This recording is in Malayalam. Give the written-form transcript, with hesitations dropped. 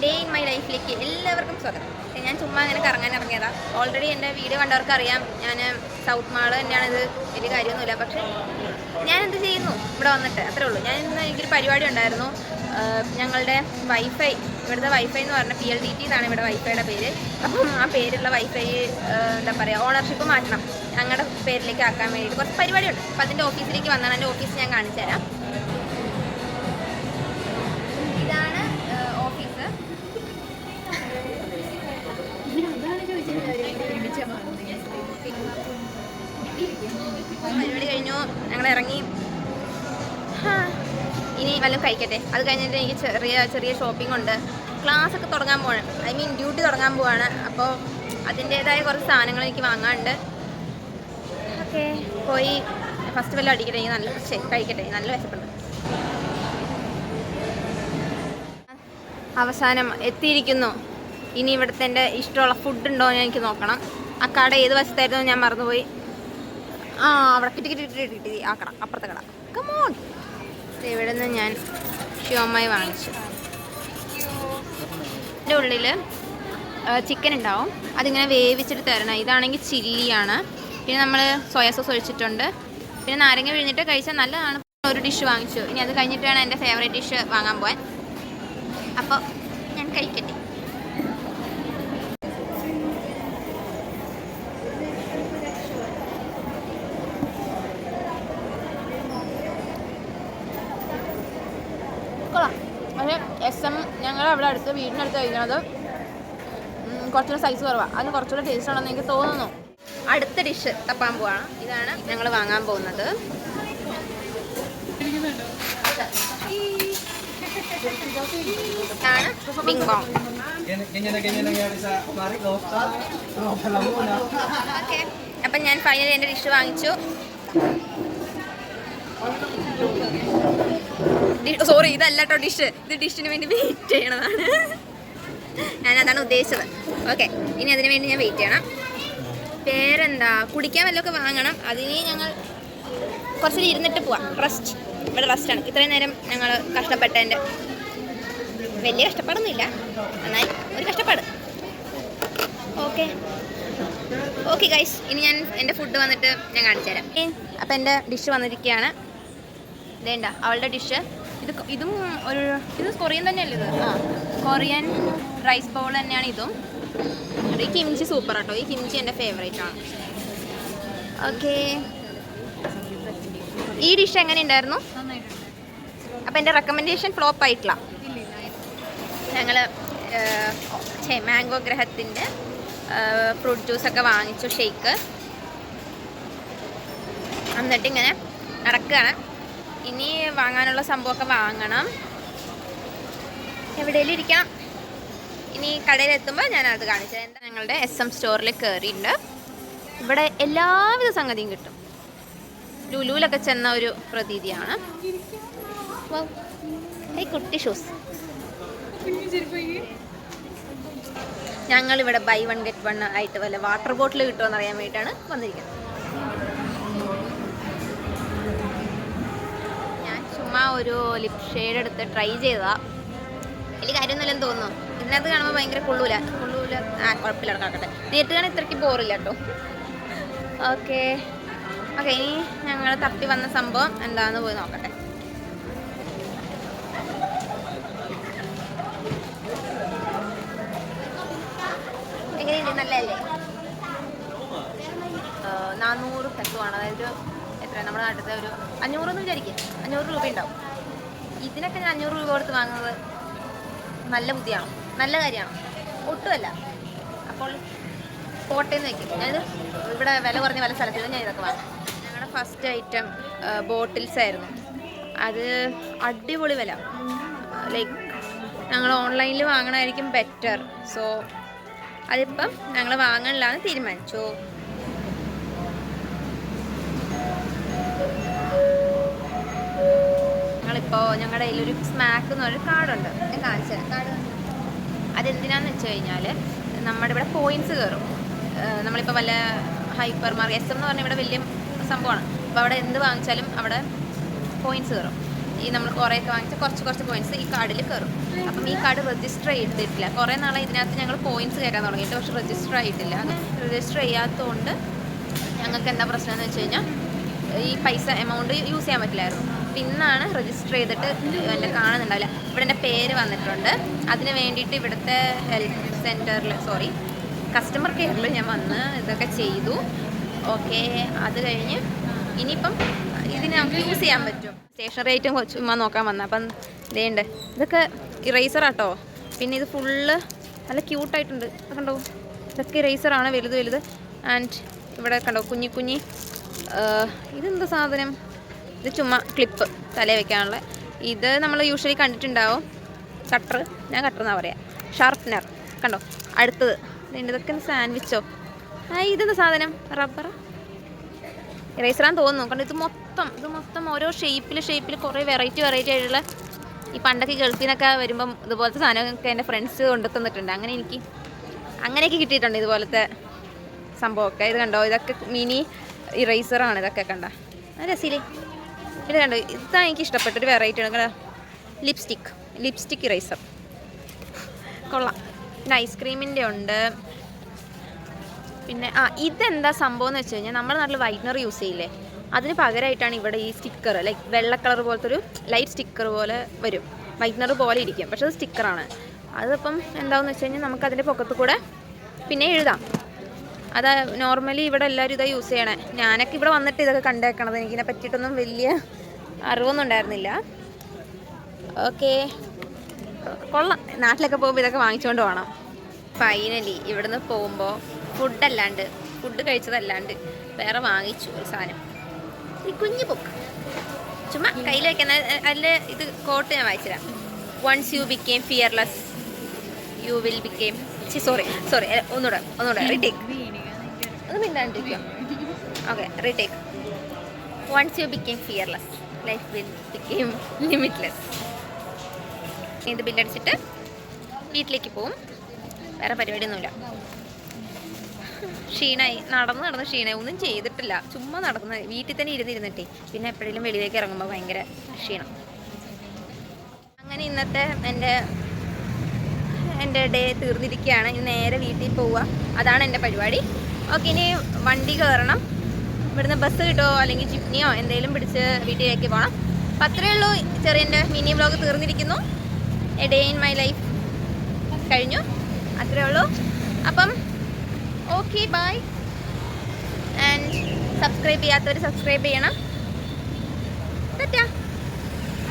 ഡേ ഇൻ മൈ ലൈഫിലേക്ക് എല്ലാവർക്കും സ്വാഗതം. ഞാൻ ചുമ്മാ അങ്ങനെ കറങ്ങാൻ ഇറങ്ങിയതാണ്. ഓൾറെഡി എൻ്റെ വീഡിയോ കണ്ടവർക്ക് അറിയാം, ഞാൻ സൗത്ത് മാള് തന്നെയാണിത്, വലിയ കാര്യമൊന്നുമില്ല. പക്ഷേ ഞാൻ എന്ത് ചെയ്യുന്നു ഇവിടെ വന്നിട്ട്, അത്രേ ഉള്ളൂ. ഞാൻ എനിക്കൊരു പരിപാടി ഉണ്ടായിരുന്നു. ഞങ്ങളുടെ വൈഫൈ, ഇവിടുത്തെ വൈഫൈ എന്ന് പറഞ്ഞാൽ PLDT എന്നാണ് ഇവിടെ വൈഫൈയുടെ പേര്. അപ്പം ആ പേരുള്ള വൈഫൈ എന്താ പറയുക, ഓണർഷിപ്പ് മാറ്റണം, ഞങ്ങളുടെ പേരിലേക്ക് ആക്കാൻ വേണ്ടിയിട്ട് കുറച്ച് പരിപാടിയുണ്ട്. അപ്പോൾ അതിൻ്റെ ഓഫീസിലേക്ക് വന്നാണ്. എൻ്റെ ഓഫീസ് ഞാൻ കാണിച്ചു തരാം. ഇതാണ് ഓഫീസ്. പരിപാടി കഴിഞ്ഞു, ഞങ്ങൾ ഇറങ്ങി. ഇനി വല്ലതും കഴിക്കട്ടെ. അത് കഴിഞ്ഞിട്ട് എനിക്ക് ചെറിയ ഷോപ്പിംഗ് ഉണ്ട്. ക്ലാസ്സൊക്കെ തുടങ്ങാൻ പോവാണ്, ഡ്യൂട്ടി തുടങ്ങാൻ പോവാണ്. അപ്പോൾ അതിൻ്റേതായ കുറച്ച് സാധനങ്ങൾ എനിക്ക് വാങ്ങാനുണ്ട്. ഓക്കെ, പോയി ഫസ്റ്റ് വല്ലതും അടിക്കട്ടെ, കഴിക്കട്ടെ, നല്ല വിശപ്പുണ്ട്. അവസാനം എത്തിയിരിക്കുന്നു. ഇനി ഇവിടുത്തെ എൻ്റെ ഇഷ്ടമുള്ള ഫുഡ് ഉണ്ടോ എന്ന് എനിക്ക് നോക്കണം. ആ കട ഏത് വശത്തായിരുന്നു ഞാൻ മറന്നുപോയി. അവിടെ കിട്ടി ആ കട, അപ്പുറത്തെ കട. കമോൺ. ഇവിടെ നിന്ന് ഞാൻ ഷ്യോമായി വാങ്ങിച്ചു. ഇതിൻ്റെ ഉള്ളിൽ ചിക്കൻ ഉണ്ടാവും, അതിങ്ങനെ വേവിച്ചിട്ട് തരണം. ഇതാണെങ്കിൽ ചില്ലിയാണ്. പിന്നെ നമ്മൾ സോയാ സോസ് ഒഴിച്ചിട്ടുണ്ട്. പിന്നെ നാരങ്ങ പിഴിഞ്ഞിട്ട് കഴിച്ചാൽ നല്ലതാണ്. ഒരു ഡിഷ് വാങ്ങിച്ചു. ഇനി അത് കഴിഞ്ഞിട്ട് വേണം എൻ്റെ ഫേവറേറ്റ് ഡിഷ് വാങ്ങാൻ പോകാൻ. അപ്പോൾ ഞാൻ കഴിക്കട്ടെ. കൊള്ളാം. പക്ഷേ SM ഞങ്ങൾ അവിടെ അടുത്ത് വീടിനടുത്ത് കഴിക്കുന്നത് കുറച്ചുകൂടെ സൈസ് കുറവാണ്. അതിന് കുറച്ചുകൂടെ ടേസ്റ്റ് ആണെന്ന് എനിക്ക് തോന്നുന്നു. അടുത്ത ഡിഷ് തപ്പാൻ പോവാണ്. ഇതാണ് ഞങ്ങൾ വാങ്ങാൻ പോകുന്നത്. ബിങ് ബോങ്. ഓക്കെ, അപ്പം ഞാൻ ഫൈനലി എൻ്റെ ഡിഷ് വാങ്ങിച്ചു. സോറി, ഇതല്ല കേട്ടോ ഡിഷ്. ഇത് ഡിഷിന് വേണ്ടി വെയിറ്റ് ചെയ്യണതാണ്. ഞാനതാണ് ഉദ്ദേശിച്ചത്. ഓക്കെ, ഇനി അതിന് വേണ്ടി ഞാൻ വെയിറ്റ് ചെയ്യണം. പേരെന്താ, കുടിക്കാൻ വല്ലതൊക്കെ വാങ്ങണം. അതിന് ഞങ്ങൾ കുറച്ച് ഇരുന്നിട്ട് പോവാം. ഇവിടെ റെസ്റ്റാണ്. ഇത്രയും നേരം ഞങ്ങൾ കഷ്ടപ്പെട്ടതിൻ്റെ വലിയ കഷ്ടപ്പാടൊന്നുമില്ല, എന്നാൽ ഒരു കഷ്ടപ്പാട്. ഓക്കെ ഗൈസ്, ഇനി ഞാൻ എൻ്റെ ഫുഡ് വന്നിട്ട് ഞാൻ കാണിച്ചു തരാം. അപ്പം എൻ്റെ ഡിഷ് വന്നിരിക്കുകയാണ്. ഇതേണ്ട അവളുടെ ഡിഷ്. ഇത് കൊറിയൻ തന്നെയല്ലേ? കൊറിയൻ റൈസ് ബൗൾ തന്നെയാണ് ഇതും. ഈ കിംചി സൂപ്പർ കേട്ടോ. ഈ കിംചി എൻ്റെ ഫേവറേറ്റ് ആണ്. ഓക്കെ, ഈ ഡിഷ് എങ്ങനെ ഉണ്ടായിരുന്നു? അപ്പം എൻ്റെ റെക്കമെൻഡേഷൻ ഫ്ലോപ്പ് ആയിട്ടില്ല. ഞങ്ങൾ മാംഗോ ഗ്രഹത്തിൻ്റെ ഫ്രൂട്ട് ജ്യൂസൊക്കെ വാങ്ങിച്ചു, ഷേക്ക്. എന്നിട്ട് ഇങ്ങനെ നടക്കുകയാണ്. ഇനി വാങ്ങാനുള്ള സംഭവമൊക്കെ വാങ്ങണം, എവിടെയെങ്കിലും ഇരിക്കണം. ഇനി കടയിലെത്തുമ്പോൾ ഞാനത് കാണിച്ചത്. എന്താ, ഞങ്ങളുടെ SM സ്റ്റോറിൽ കയറിയിട്ടുണ്ട്. ഇവിടെ എല്ലാവിധ സംഗതിയും കിട്ടും. ലുലുവിലൊക്കെ ചെന്ന ഒരു പ്രതീതിയാണ്. കുട്ടി ഷൂസ്. ഞങ്ങളിവിടെ ബൈ 1 get 1 ആയിട്ട് വല്ല വാട്ടർ ബോട്ടിൽ കിട്ടുമെന്ന് അറിയാൻ വേണ്ടിയിട്ടാണ് വന്നിരിക്കുന്നത്. ഞാൻ ചുമ്മാ ഒരു ലിപ് ഷെയ്ഡ് എടുത്ത് ട്രൈ ചെയ്തതാ. വലിയ കാര്യമൊന്നുമില്ലെന്ന് തോന്നുന്നു. ഇതിനകത്ത് കാണുമ്പോൾ ഭയങ്കര കൊള്ളൂല. കുഴപ്പമില്ല, കിടക്കട്ടെ. നേരിട്ട് കാണാൻ ഇത്രയ്ക്ക് ബോറില്ല കേട്ടോ. ഓക്കെ, ഇനി ഞങ്ങൾ തപ്പി വന്ന സംഭവം എന്താണെന്ന് പോയി നോക്കട്ടെ. എങ്ങനെയുണ്ട്? നല്ലതല്ലേ? 400 പെസോയാണ്. അതായത് എത്ര, നമ്മുടെ നാട്ടിലത്തെ ഒരു 500 എന്ന് വിചാരിക്കും. 500 രൂപ ഉണ്ടാവും. ഇതിനൊക്കെ ഞാൻ 500 രൂപ കൊടുത്ത് വാങ്ങുന്നത് നല്ല ബുദ്ധിയാണ്, നല്ല കാര്യമാണ്, ഒട്ടുമല്ല. അപ്പോൾ കോട്ടയെന്ന് വയ്ക്കും. ഞാനിത് ഇവിടെ വില കുറഞ്ഞ പല സ്ഥലത്തും ഞാൻ ഇതൊക്കെ വാങ്ങും. ഞങ്ങളുടെ ഫസ്റ്റ് ഐറ്റം ബോട്ടിൽസ് ആയിരുന്നു. അത് അടിപൊളി വില. ലൈക്ക് ഞങ്ങൾ ഓൺലൈനിൽ വാങ്ങണമായിരിക്കും ബെറ്റർ. സോ അതിപ്പം ഞങ്ങൾ വാങ്ങണില്ലാന്ന് തീരുമാനിച്ചു. ഞങ്ങളിപ്പോൾ ഞങ്ങളുടെ കയ്യിലൊരു സ്മാക്ക് എന്ന് പറഞ്ഞൊരു കാർഡുണ്ട്. ഞാൻ കാണിച്ചു തരാം. കാർഡ് അതെന്തിനാന്ന് വെച്ച് കഴിഞ്ഞാൽ നമ്മുടെ ഇവിടെ പോയിൻറ്റ്സ് കയറും. നമ്മളിപ്പോൾ വല്ല ഹൈപ്പർ മാർക്കറ്റ് SM എന്ന് പറഞ്ഞാൽ ഇവിടെ വലിയ സംഭവമാണ്. അപ്പോൾ അവിടെ എന്ത് വാങ്ങിച്ചാലും അവിടെ പോയിൻറ്റ്സ് കയറും. ഈ നമ്മൾ കുറേയൊക്കെ വാങ്ങിച്ച കുറച്ച് കോയിൻസ് ഈ കാർഡിൽ കയറും. അപ്പം ഈ കാർഡ് രജിസ്റ്റർ ചെയ്തിട്ടില്ല. കുറേ നാളെ ഇതിനകത്ത് ഞങ്ങൾ കോയിൻസ് കയറ്റാൻ തുടങ്ങിയിട്ട്, പക്ഷെ രജിസ്റ്റർ ആയിട്ടില്ല. രജിസ്റ്റർ ചെയ്യാത്തതുകൊണ്ട് ഞങ്ങൾക്ക് എന്താ പ്രശ്നം എന്ന് വെച്ച് കഴിഞ്ഞാൽ ഈ പൈസ എമൗണ്ട് യൂസ് ചെയ്യാൻ പറ്റില്ലായിരുന്നു. പിന്നാണ് രജിസ്റ്റർ ചെയ്തിട്ട് എൻ്റെ കാണുന്നുണ്ടാവില്ല. ഇവിടെ എൻ്റെ പേര് വന്നിട്ടുണ്ട്. അതിന് വേണ്ടിയിട്ട് ഇവിടുത്തെ ഹെൽത്ത് സെൻറ്ററിൽ കസ്റ്റമർ കെയറിൽ ഞാൻ വന്ന് ഇതൊക്കെ ചെയ്തു. ഓക്കെ, അത് കഴിഞ്ഞ് ഇനിയിപ്പം ഇതിന് നമുക്ക് യൂസ് ചെയ്യാൻ പറ്റും. സ്റ്റേഷനറി ഐറ്റം ചുമ്മാ നോക്കാൻ വന്നത്. അപ്പം ഇതേണ്ട്, ഇതൊക്കെ ഇറേസറാട്ടോ. പിന്നെ ഇത് ഫുള്ള് നല്ല ക്യൂട്ടായിട്ടുണ്ട്. കണ്ടോ, ഇതൊക്കെ ഇറേസറാണ്, വലുത്. ആൻഡ് ഇവിടെ കണ്ടോ കുഞ്ഞി ഇതെന്താ സാധനം? ഇത് ചുമ്മാ ക്ലിപ്പ് തലയിൽ വെക്കാനുള്ള. ഇത് നമ്മൾ യൂഷ്വലി കണ്ടിട്ടുണ്ടാവും. കട്ടർ, ഞാൻ കട്ടർ എന്നാണ് പറയുക. ഷാർപ്പ്നർ കണ്ടോ. അടുത്തത് ഇതൊക്കെ സാൻഡ്വിച്ചോ. ഇതെന്താ സാധനം? റബ്ബർ ഇറേസറാന്ന് തോന്നുന്നു. കണ്ടോ, ഇത് മൊത്തം ഓരോ ഷേപ്പിൽ കുറേ വെറൈറ്റി ആയിട്ടുള്ള, ഈ പണ്ടൊക്കെ ഗൾഫിൽ നിന്നൊക്കെ വരുമ്പം ഇതുപോലത്തെ സാധനമൊക്കെ എൻ്റെ ഫ്രണ്ട്സ് കൊണ്ടു തന്നിട്ടുണ്ട്. അങ്ങനെയൊക്കെ കിട്ടിയിട്ടുണ്ട് ഇതുപോലത്തെ സംഭവമൊക്കെ. ഇത് കണ്ടോ, ഇതൊക്കെ മിനി ഇറേസറാണ്. ഇതൊക്കെ കണ്ട രസിലേ. ഇത് കണ്ടോ, ഇതാണ് എനിക്ക് ഇഷ്ടപ്പെട്ടൊരു വെറൈറ്റി ആണ്. കണ്ടോ, ലിപ്സ്റ്റിക് ഇറേസർ കൊള്ളാം. പിന്നെ ഐസ്ക്രീമിൻ്റെ ഉണ്ട്. പിന്നെ ഇതെന്താ സംഭവം എന്ന് വെച്ച് കഴിഞ്ഞാൽ നമ്മുടെ നാട്ടിൽ വൈറ്റ്നർ യൂസ് ചെയ്യില്ലേ, അതിന് പകരമായിട്ടാണ് ഇവിടെ ഈ സ്റ്റിക്കർ, ലൈക്ക് വെള്ള കളർ പോലത്തെ ഒരു ലൈറ്റ് സ്റ്റിക്കർ പോലെ വരും. വൈറ്റ്നർ പോലെ ഇരിക്കും, പക്ഷെ അത് സ്റ്റിക്കറാണ്. അതിപ്പം എന്താണെന്ന് വെച്ച് കഴിഞ്ഞാൽ നമുക്കതിൻ്റെ പൊക്കത്ത് കൂടെ പിന്നെ എഴുതാം. അത് നോർമലി ഇവിടെ എല്ലാവരും ഇതാ യൂസ് ചെയ്യണേ. ഞാനൊക്കെ ഇവിടെ വന്നിട്ട് ഇതൊക്കെ കണ്ടേക്കണത്. എനിക്കിതിനെ പറ്റിയിട്ടൊന്നും വലിയ അറിവൊന്നും ഉണ്ടായിരുന്നില്ല. ഓക്കെ, കൊള്ളാം. നാട്ടിലൊക്കെ പോകുമ്പോൾ ഇതൊക്കെ വാങ്ങിച്ചുകൊണ്ട് പോകണം. ഫൈനലി ഇവിടുന്ന് പോകുമ്പോൾ ഫുഡ് കഴിച്ചതല്ലാണ്ട് വേറെ വാങ്ങിച്ചു ഒരു സാധനം. ഈ കുഞ്ഞു ബുക്ക് ചുമ്മാ കയ്യിൽ വെക്കുന്ന. അതിൽ ഇത് കോട്ട് ഞാൻ വായിച്ചുതരാം. Once you became fearless you will became sorry ഒന്നുകൂടെ റീടേക്ക്. ഒന്ന് മിണ്ടാണ്ടിരിക്കുക. Okay, retake. Once you became fearless life will became limitless. ഇത് ബില്ലടിച്ചിട്ട് വീട്ടിലേക്ക് പോവും. വേറെ പരിപാടിയൊന്നുമില്ല. ക്ഷീണമായി, നടന്ന് ക്ഷീണമായി. ഒന്നും ചെയ്തിട്ടില്ല, ചുമ്മാ നടക്കുന്ന. വീട്ടിൽ തന്നെ ഇരുന്നിട്ടേ പിന്നെ എപ്പോഴെങ്കിലും വെളിയിലേക്ക് ഇറങ്ങുമ്പോൾ ഭയങ്കര ക്ഷീണം. അങ്ങനെ ഇന്നത്തെ എൻ്റെ ഡേ തീർന്നിരിക്കുകയാണ്. ഇനി നേരെ വീട്ടിൽ പോവുക, അതാണ് എൻ്റെ പരിപാടി. ഓക്കെ, ഇനി വണ്ടി കയറണം. ഇവിടുന്ന് ബസ് കിട്ടുമോ അല്ലെങ്കിൽ ജിപ്നിയോ എന്തെങ്കിലും പിടിച്ച് വീട്ടിലേക്ക് പോകണം. അപ്പം അത്രയേ ഉള്ളൂ. ചെറിയ മിനി വ്ലോഗ് തീർന്നിരിക്കുന്നു. A day in my life കഴിഞ്ഞു. അത്രയേ ഉള്ളൂ. അപ്പം ഓക്കെ, ബൈ. ആൻഡ് സബ്സ്ക്രൈബ് ചെയ്യാത്തവർ സബ്സ്ക്രൈബ് ചെയ്യണം. ടാറ്റാ.